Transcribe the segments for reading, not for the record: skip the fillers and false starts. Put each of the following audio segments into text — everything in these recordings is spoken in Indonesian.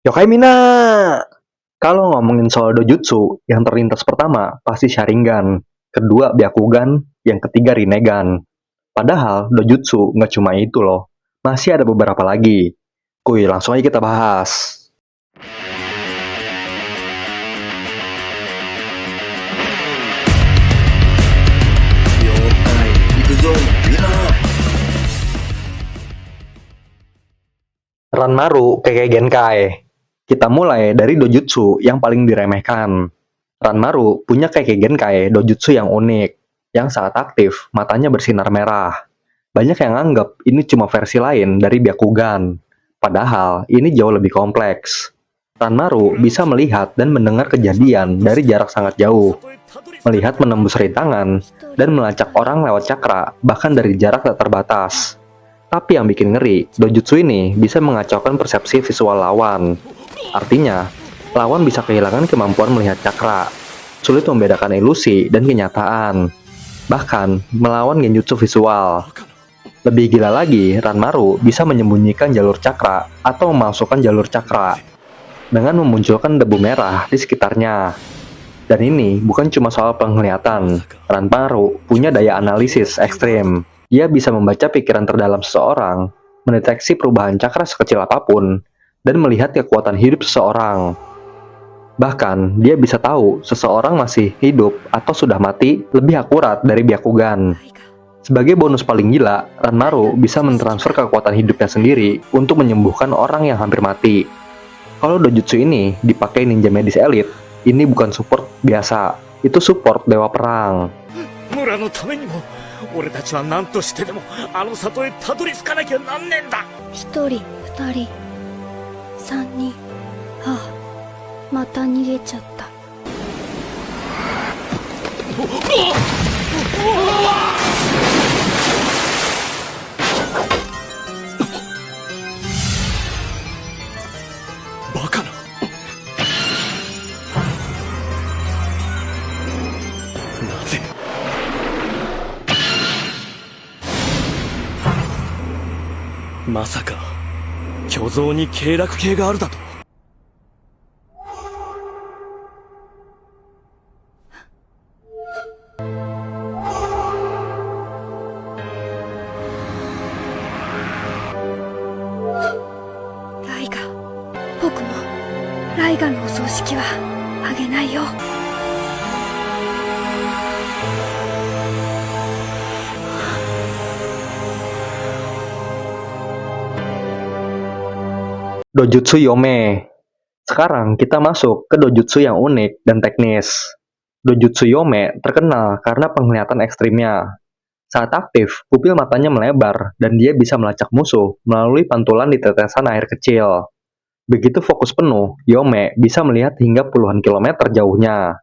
Yokai Mina! Kalau ngomongin soal dojutsu, yang terlintas pertama pasti Sharingan, kedua Byakugan, yang ketiga Rinnegan. Padahal dojutsu nggak cuma itu loh, masih ada beberapa lagi. Kuy, langsung aja kita bahas. Ranmaru Kekkei Genkai. Kita mulai dari dojutsu yang paling diremehkan. Ranmaru punya Kekkei Genkai dojutsu yang unik, yang saat aktif matanya bersinar merah. Banyak yang anggap ini cuma versi lain dari Byakugan. Padahal ini jauh lebih kompleks. Ranmaru bisa melihat dan mendengar kejadian dari jarak sangat jauh, melihat menembus rintangan, dan melacak orang lewat cakra, bahkan dari jarak tak terbatas. Tapi yang bikin ngeri, dojutsu ini bisa mengacaukan persepsi visual lawan. Artinya, lawan bisa kehilangan kemampuan melihat cakra, sulit membedakan ilusi dan kenyataan, bahkan melawan genjutsu visual. Lebih gila lagi, Ranmaru bisa menyembunyikan jalur cakra atau memasukkan jalur cakra dengan memunculkan debu merah di sekitarnya. Dan ini bukan cuma soal penglihatan. Ranmaru punya daya analisis ekstrim. Dia bisa membaca pikiran terdalam seseorang, mendeteksi perubahan cakra sekecil apapun, dan melihat kekuatan hidup seseorang. Bahkan, dia bisa tahu seseorang masih hidup atau sudah mati lebih akurat dari Byakugan. Sebagai bonus paling gila, Ranmaru bisa mentransfer kekuatan hidupnya sendiri untuk menyembuhkan orang yang hampir mati. Kalau dojutsu ini dipakai ninja medis elit, ini bukan support biasa, itu support dewa perang. 村のためにも俺たちは何としてでもあの里へたどり着かなきゃなんねえんだ。一人、二人、三人。ああ、また逃げちゃった。バカな。なぜまさか巨像に経絡系があるだと。ライガ、僕もライガのお葬式はあげないよ。Dojutsu Yome. Sekarang kita masuk ke dojutsu yang unik dan teknis. Dojutsu Yome terkenal karena penglihatan ekstrimnya. Saat aktif, pupil matanya melebar dan dia bisa melacak musuh melalui pantulan di tetesan air kecil. Begitu fokus penuh, Yome bisa melihat hingga puluhan kilometer jauhnya.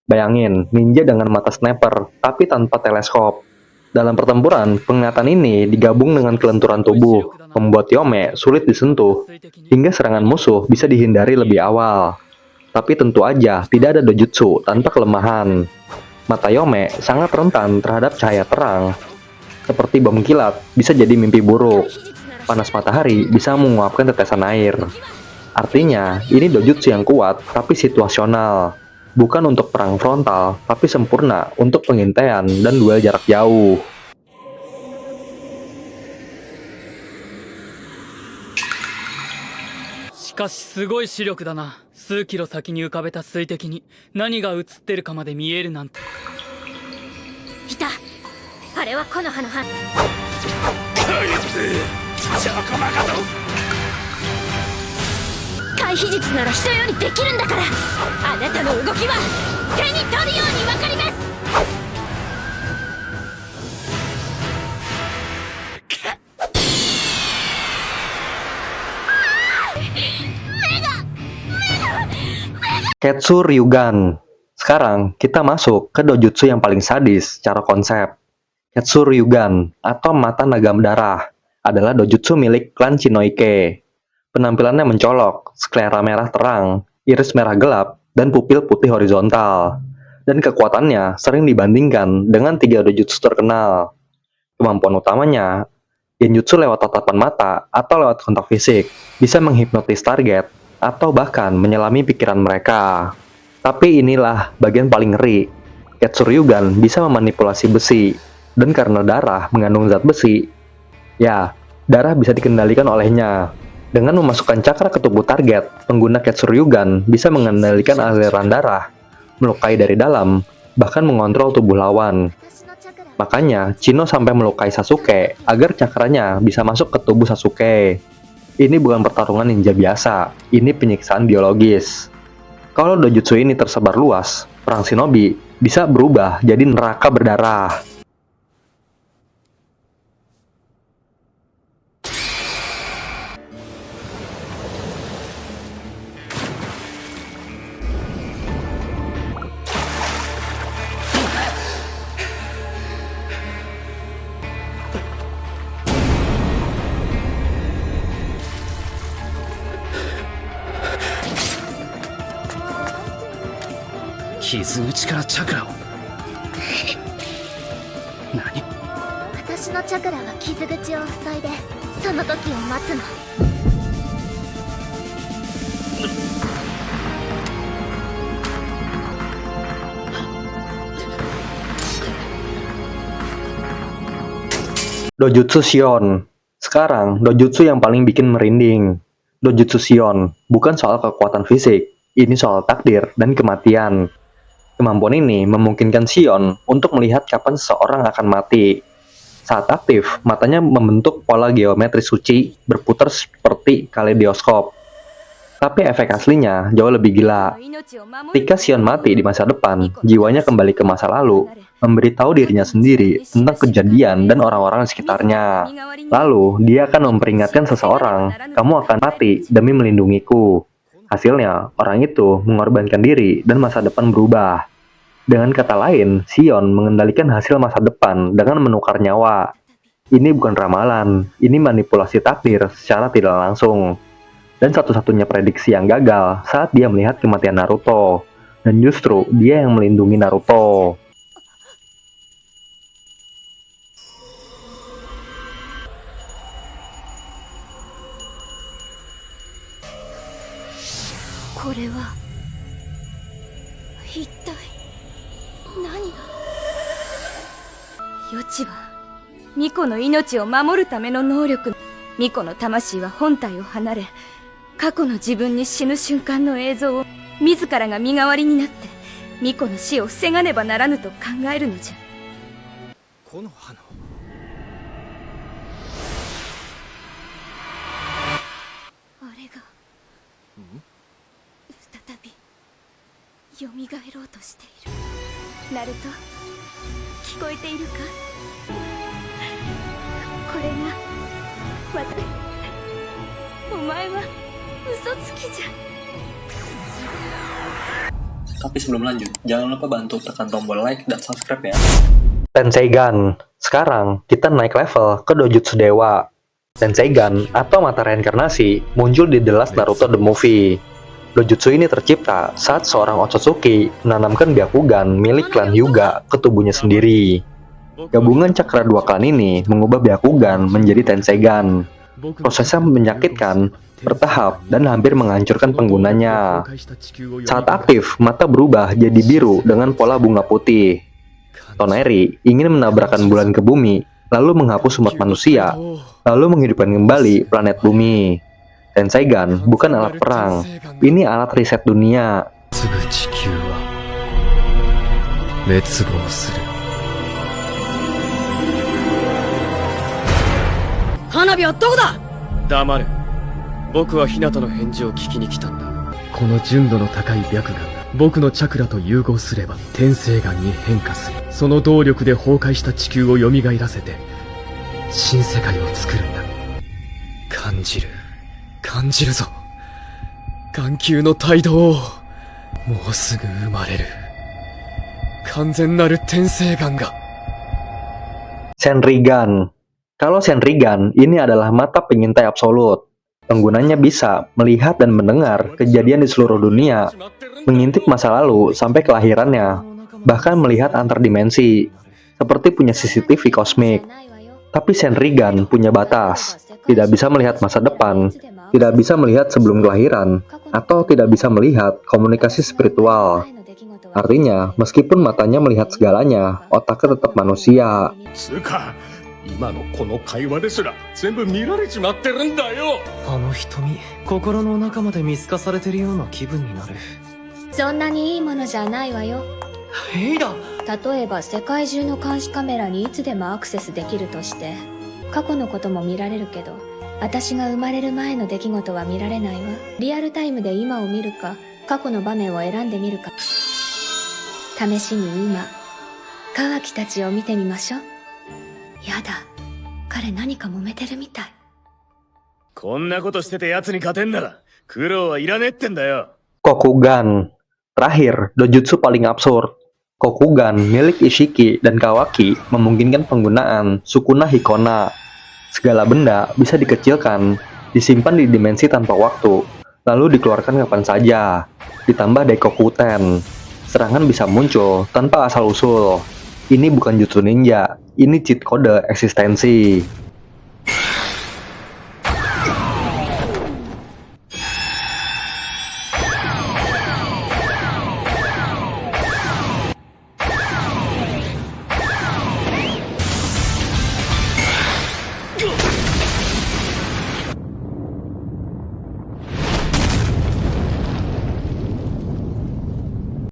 Bayangin, ninja dengan mata sniper, tapi tanpa teleskop. Dalam pertempuran, penglihatan ini digabung dengan kelenturan tubuh, membuat Yome sulit disentuh, hingga serangan musuh bisa dihindari lebih awal. Tapi tentu aja, tidak ada dojutsu tanpa kelemahan. Mata Yome sangat rentan terhadap cahaya terang. Seperti bom kilat, bisa jadi mimpi buruk. Panas matahari bisa menguapkan tetesan air. Artinya, ini dojutsu yang kuat tapi situasional. Bukan untuk perang frontal, tapi sempurna untuk pengintaian dan duel jarak jauh. しかしすごい視力だな。数キロ先に浮かべた水滴に何が映ってるかまで見えるなんて。いた。あれは木の葉の葉。こいつ邪魔かと。回避術なら人よりできるんだから。あなたの動きは手に取るようにわかります。Ketsu Ryugan. Sekarang kita masuk ke dojutsu yang paling sadis secara konsep. Ketsu Ryugan atau mata naga darah adalah dojutsu milik klan Shinoike. Penampilannya mencolok, sklera merah terang, iris merah gelap, dan pupil putih horizontal. Dan kekuatannya sering dibandingkan dengan 3 dojutsu terkenal. Kemampuan utamanya, genjutsu lewat tatapan mata atau lewat kontak fisik, bisa menghipnotis target atau bahkan menyelami pikiran mereka. Tapi inilah bagian paling ngeri. Ketsuryugan bisa memanipulasi besi, dan karena darah mengandung zat besi, ya, darah bisa dikendalikan olehnya. Dengan memasukkan cakra ke tubuh target, pengguna Ketsuryugan bisa mengendalikan aliran darah, melukai dari dalam, bahkan mengontrol tubuh lawan. Makanya, Chino sampai melukai Sasuke agar cakranya bisa masuk ke tubuh Sasuke. Ini bukan pertarungan ninja biasa, ini penyiksaan biologis. Kalau dojutsu ini tersebar luas, perang shinobi bisa berubah jadi neraka berdarah.傷口からチャクラを何私のチャクラは傷口を塞いでその時を待つの。Dojutsu Shion. Sekarang, dojutsu yang paling bikin merinding. Dojutsu Shion bukan soal kekuatan fisik, ini soal takdir dan kematian. Kemampuan ini memungkinkan Shion untuk melihat kapan seseorang akan mati. Saat aktif, matanya membentuk pola geometri suci berputar seperti kaleidoskop. Tapi efek aslinya jauh lebih gila. Ketika Shion mati di masa depan, jiwanya kembali ke masa lalu, memberitahu dirinya sendiri tentang kejadian dan orang-orang di sekitarnya. Lalu, dia akan memperingatkan seseorang, kamu akan mati demi melindungiku. Hasilnya, orang itu mengorbankan diri dan masa depan berubah. Dengan kata lain, Shion mengendalikan hasil masa depan dengan menukar nyawa. Ini bukan ramalan, ini manipulasi takdir secara tidak langsung. Dan satu-satunya prediksi yang gagal saat dia melihat kematian Naruto. Dan justru dia yang melindungi Naruto.予知は巫女の命を守るための能力。巫女の魂は本体を離れ、過去の自分に死ぬ瞬間の映像を自らが身代わりになって巫女の死を防がねばならぬと考えるのじゃ。この花あれが再び蘇ろうとしている。ナルト、聞こえているか？これが私。お前は嘘つきじゃ。 Tapi sebelum lanjut, jangan lupa bantu tekan tombol like dan subscribe ya. Tenseigan. Sekarang kita naik level ke Dojutsu Dewa. Tenseigan atau mata reinkarnasi muncul di The Last Naruto The Movie. Dojutsu ini tercipta saat seorang Otsutsuki menanamkan Byakugan milik klan Hyuga ke tubuhnya sendiri. Gabungan cakra dua klan ini mengubah Byakugan menjadi Tenseigan. Prosesnya menyakitkan, bertahap, dan hampir menghancurkan penggunanya. Saat aktif, mata berubah jadi biru dengan pola bunga putih. Toneri ingin menabrakkan bulan ke bumi, lalu menghapus umat manusia, lalu menghidupkan kembali planet bumi. Tenseigan bukan alat perang, ini alat riset dunia. 花火はどこだ。黙れ。僕は日向の返事を聞きに来たんだ。この純度の高い白眼が僕のチャクラと融合すれば天星眼に変化する。その動力で崩壊した地球を蘇らせて新世界を作るんだ。感じるぞ。眼球の帯同をもうすぐ生まれる完全なる天星眼が。 Senrigan. Kalau Senrigan, ini adalah mata pengintai absolut. Penggunanya bisa melihat dan mendengar kejadian di seluruh dunia, mengintip masa lalu sampai kelahirannya, bahkan melihat antar dimensi, seperti punya CCTV kosmik. Tapi Senrigan punya batas, tidak bisa melihat masa depan, tidak bisa melihat sebelum kelahiran, atau tidak bisa melihat komunikasi spiritual. Artinya, meskipun matanya melihat segalanya, otaknya tetap manusia. つうか今のこの会話ですら全部見られちまってるんだよ。あの瞳、心の中まで見透かされてるような気分になる。そんなにいいものじゃないわよ。ヘイラ、例えば世界中の監視カメラにいつでもアクセスできるとして過去のことも見られるけど私が生まれる前の出来事は見られないわ。リアルタイムで今を見るか過去の場面を選んでみるか試しに今カワキたちを見てみましょう。やだ、彼何か揉めてるみたい。こんなことしてて奴に勝てんなら苦労はいらねえってんだよ。 Kokugan. Terakhir, dojutsu paling absurd. Kokugan milik Ishiki dan Kawaki memungkinkan penggunaan Sukuna Hikona. Segala benda bisa dikecilkan, disimpan di dimensi tanpa waktu, lalu dikeluarkan kapan saja. Ditambah Daikokuten. Serangan bisa muncul tanpa asal-usul. Ini bukan jutsu ninja, ini cheat kode eksistensi.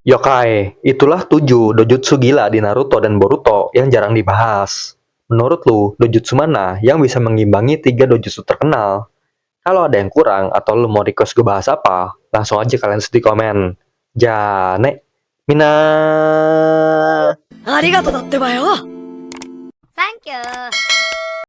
Yokai, itulah 7 dojutsu gila di Naruto dan Boruto yang jarang dibahas. Menurut lu, dojutsu mana yang bisa mengimbangi 3 dojutsu terkenal? Kalau ada yang kurang atau lu mau request gue bahas apa, langsung aja kalian di komen. Jane, Mina. ありがとうだってばよ。サンキュー。